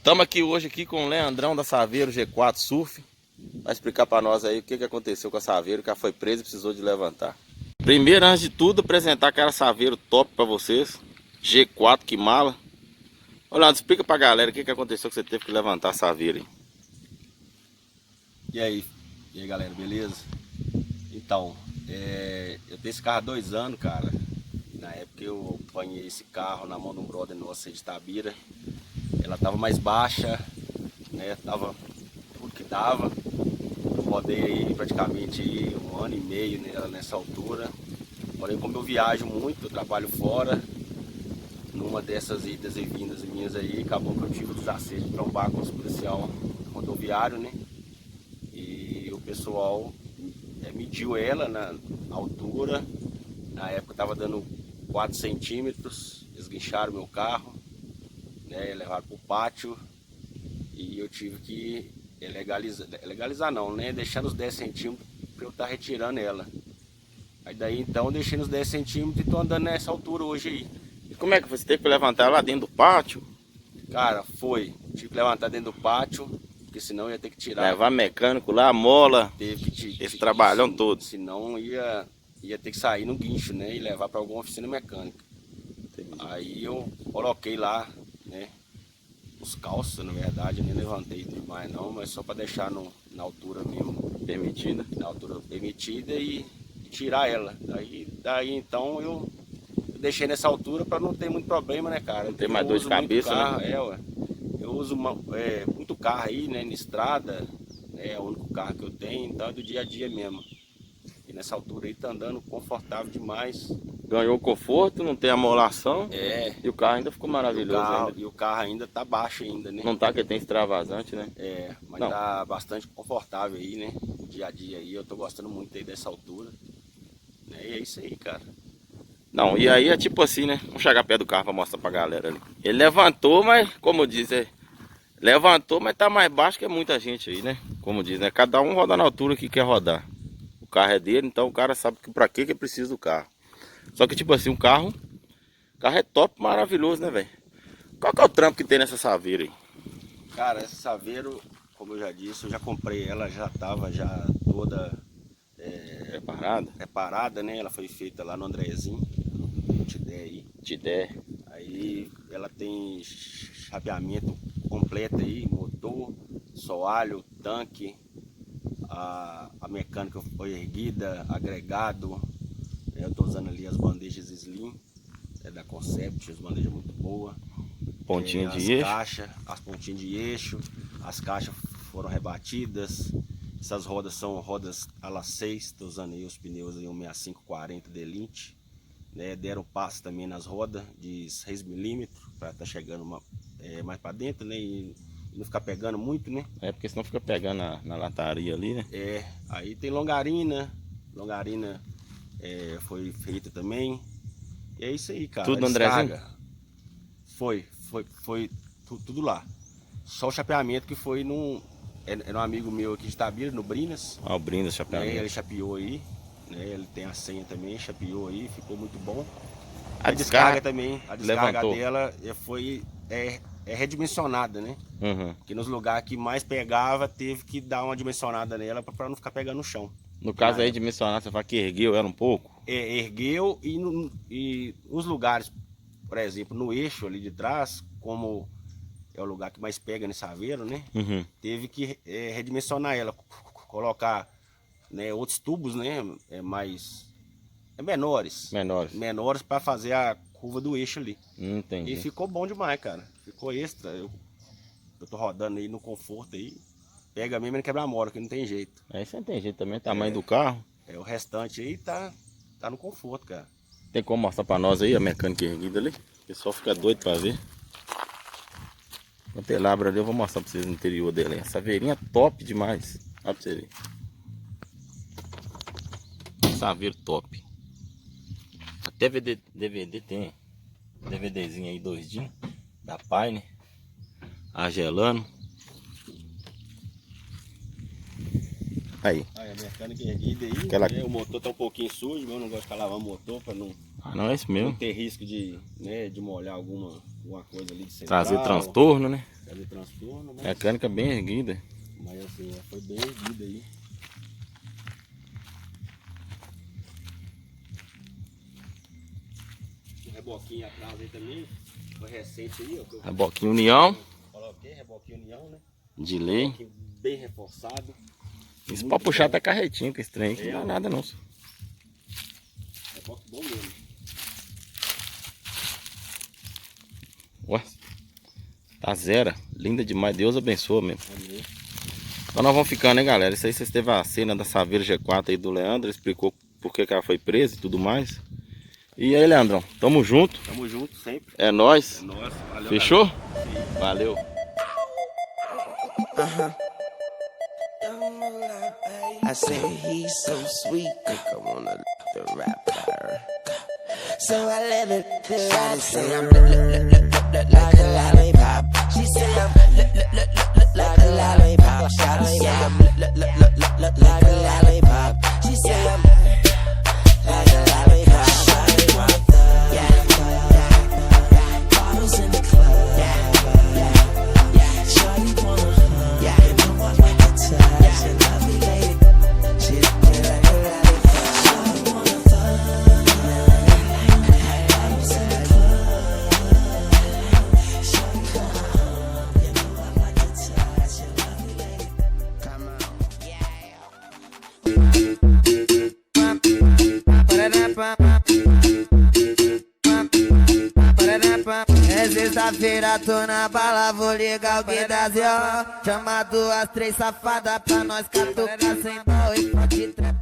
Estamos aqui hoje com o Leandrão da Saveiro G4 Surf. Vai explicar para nós aí o que aconteceu com a Saveiro, que ela foi presa e precisou de levantar. Primeiro, antes de tudo, apresentar aquela Saveiro top para vocês. G4, que mala. Olha, explica pra galera o que aconteceu que você teve que levantar a Saveiro aí. E aí galera, beleza? Então, eu tenho esse carro há 2 anos, cara. Na época eu apanhei esse carro na mão de um brother nosso aí de Itabira. Ela tava mais baixa, né? Tava tudo que dava. Eu rodei aí praticamente aí 1 ano e meio nela nessa altura. Porém, como eu viajo muito, eu trabalho fora, numa dessas idas e vindas minhas aí, acabou que eu tive o desacete de trombar com os policial rodoviário, né? E o pessoal mediu ela na altura. Na época estava dando 4 centímetros. Eles guincharam meu carro, né? Levaram para o pátio e eu tive que legalizar não, né? Deixando os 10 centímetros para eu estar retirando ela. Aí daí então eu deixei nos 10 centímetros e estou andando nessa altura hoje aí. E como é que você teve que levantar lá dentro do pátio? Cara, tive que levantar dentro do pátio, porque senão eu ia ter que tirar. Levar mecânico lá, mola, Teve que esse trabalhão todo. Senão ia ter que sair no guincho, né? E levar para alguma oficina mecânica. Entendi. Aí eu coloquei lá, né? Os calços, na verdade, eu nem levantei demais não, mas só para deixar na altura mesmo. Permitida. Na altura permitida e tirar ela. Daí então eu deixei nessa altura para não ter muito problema, né, cara? Não tem mais dor de cabeça, carro, né? ué. Eu uso muito carro aí, né, na estrada, é o único carro que eu tenho, então é do dia a dia mesmo. E nessa altura aí tá andando confortável demais. Ganhou conforto, não tem amolação. E o carro ainda ficou maravilhoso. E o carro ainda tá baixo ainda, né? Não tá que tem extravasante, né? Mas não. Tá bastante confortável aí, né? No dia a dia aí, eu tô gostando muito aí dessa altura. Né? E é isso aí, cara. Não, e aí é tipo assim, né? Vamos chegar perto do carro pra mostrar pra galera ali. Ele levantou, mas, como diz, levantou, mas tá mais baixo que muita gente aí, né? Como diz, né? Cada um roda na altura que quer rodar. O carro é dele, então o cara sabe pra que precisa do carro. Só que tipo assim, o carro é top, maravilhoso, né, velho? Qual que é o trampo que tem nessa Saveiro aí? Cara, essa Saveiro, como eu já disse, eu já comprei ela, já tava já toda preparada, né? Ela foi feita lá no Andrezinho, Tidé aí. Tidé. Aí ela tem chapeamento completo aí, motor, soalho, tanque, a mecânica foi erguida, agregado. Eu tô usando ali as bandejas Slim, da Concept, as bandejas muito boas. Pontinha de eixo. As pontinhas de eixo, as caixas foram rebatidas. Essas rodas são rodas ala 6, estou usando aí os pneus aí 165/40 Delinte, né? Deram passo também nas rodas de 6 mm para estar chegando mais para dentro, né? E não ficar pegando muito, né? Porque senão fica pegando na lataria ali, né? Aí tem longarina foi feita também. E é isso aí, cara. Tudo no Andrezinho? Foi tudo lá. Só o chapeamento que foi era um amigo meu aqui de Itabira, no Brinas. O Brinas chapeamento. Ele chapeou aí, né? Ele tem a senha também, chapeou aí, ficou muito bom. A descarga também, a descarga levantou. dela foi redimensionada, né? Uhum. Porque nos lugares que mais pegava, teve que dar uma dimensionada nela para não ficar pegando no chão. No caso aí, dimensionar, você fala que ergueu ela um pouco? Ergueu e os lugares, por exemplo, no eixo ali de trás, como é o lugar que mais pega nesse Saveiro, né? Uhum. Teve que redimensionar ela, colocar, né, outros tubos, né, menores para fazer a curva do eixo ali. Entendi. E ficou bom demais, cara. Ficou extra. Eu tô rodando aí no conforto aí. Pega mesmo e não quebra a mola, que não tem jeito. Isso não tem jeito também, tamanho do carro. O restante aí tá no conforto, cara. Tem como mostrar pra nós aí a mecânica erguida ali? O pessoal fica doido pra ver. Quando ele abre ali, eu vou mostrar pra vocês o interior dele. Essa saveirinha top demais. Olha pra você ver. Saveiro top. Até DVD tem. DVDzinho aí 2D da Pioneer. Agelano. Aí. A mecânica erguida aí. O motor tá um pouquinho sujo, mas eu não gosto de ficar lavando o motor para não não é isso mesmo. Não ter risco de molhar alguma coisa ali de central. Trazer transtorno, né? Teve transtorno, mas... Mecânica bem erguida. Mas assim, ela foi bem erguida aí. O reboquinho atrás aí também, foi recente aí, ó. Reboquinho União, Coloquei reboquinho União, né? de lei. Reboquinho bem reforçado. Isso pode puxar até carretinho com esse trem aqui, não dá nada não. Reboque bom mesmo. Ué, tá zero. Linda demais, Deus abençoa mesmo. Amém. Então nós vamos ficando, hein, galera. Isso aí vocês teve a cena da Saveiro G4 aí do Leandro, explicou por que ela foi presa e tudo mais. E aí, Leandrão, tamo junto. Tamo junto sempre. É nóis. É nóis. Valeu, Fechou? galera. Valeu. I said he's so sweet, think I wanna the rapper. So I let it ride. Say I'm like a lollipop. She say I'm like a lollipop. Shawty say I'm like a lollipop. She say I'm like a lollipop. Shawty want the bottles in the club. Shawty wanna you know I like to touch and love me lady. She like a lollipop. Shawty wanna bottles in the club. Shawty wanna you know I like to touch and love me lady. Come on, é sexta-feira, tô na bala, vou ligar o que dá zero. Chama duas, três safadas pra nós catucar sem dó e pode trepar.